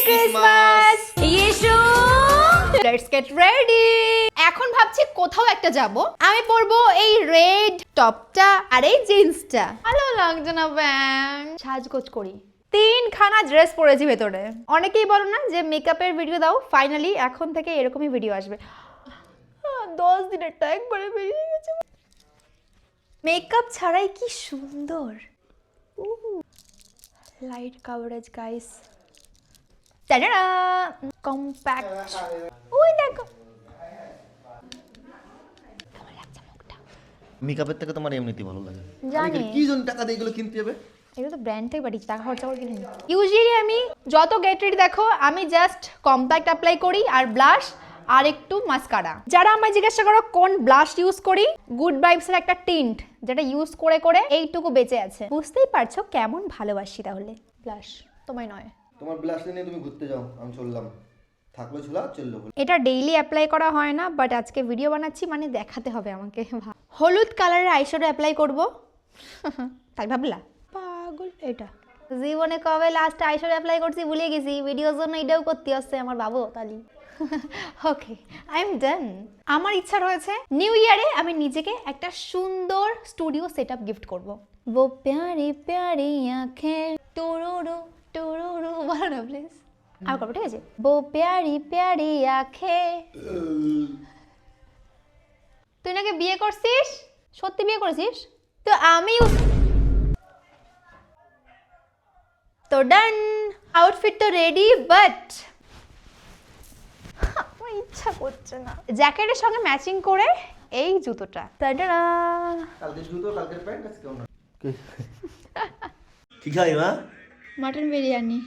Christmas ইয়েশু let's get ready এখন ভাবছি কোথাও একটা যাব আমি পরবো এই রেড টপটা আর এই জিন্সটা ভালো লাগছে না ব্যাং সাজগোজ করি তিনখানা ড্রেস পরেছি ভেতরে অনেকেই বলো না যে মেকআপের ভিডিও দাও ফাইনালি এখন থেকে এরকমই ভিডিও আসবে 10 দিনেরটা একবারে বেরিয়ে গেছে মেকআপ ছাড়াই কি সুন্দর light coverage guys ta-da compact ওই দেখো কেমন লাগছে মুখটা মেকআপের থেকে তোমার এমনিতেই ভালো লাগে জানি কি জন টাকা দিয়ে এগুলো কিনতে হবে এগুলো তো ব্র্যান্ড থেকে বাড়ি টাকা খরচা করে কিনে ইউজুয়ালি আমি যত গেট রেডি দেখো আমি জাস্ট কম্প্যাক্ট অ্যাপ্লাই করি আর ব্লাশ আর একটু মাস্কারা যারা আমায় জিজ্ঞাসা করো কোন ব্লাশ ইউজ করি গুড ভাইবস এর একটা টিন্ট যেটা ইউজ করে করে এইটুকু বেঁচে আছে বুঝতেই পারছো কেমন ভালোবাসি তাহলে ব্লাশ তোমায় নয় তোমার ব্লাশ নিয়ে তুমি ঘুরতে যাও আমি চললাম থাকলো ঝোলা চললো এটা ডেইলি অ্যাপ্লাই করা হয় না বাট আজকে ভিডিও বানাচ্ছি মানে দেখাতে হবে আমাকে হলুদ কালারের আইশ্যাডো অ্যাপ্লাই করব তাই ভাবলা পাগল এটা জীবনে কবে লাস্ট আইশ্যাডো অ্যাপ্লাই করছি ভুলে গেছি ভিডিওর জন্য এটাও করতে হচ্ছে আমার বাবু তালি ওকে আই এম ডান আমার ইচ্ছা রয়েছে নিউ ইয়ারে আমি নিজেকে একটা সুন্দর স্টুডিও সেটআপ গিফট করব वो प्यारी प्यारी आंखें टुरुरु टुरुरु বলো না প্লিজ আর করবো ঠিক আছে वो प्यारी प्यारी आंखें তুই নাকি বিয়ে করছিস সত্যি বিয়ে করেছিস তো আমি তো ডান আউটফিট তো রেডি বাট আমার ইচ্ছা করছে না জ্যাকেটের সঙ্গে ম্যাচিং করে এই জুতোটা টাডা কালকে জুতো কালকে প্যান্ট আজকে কেমন কি খাই মা মটন বিরিয়ানি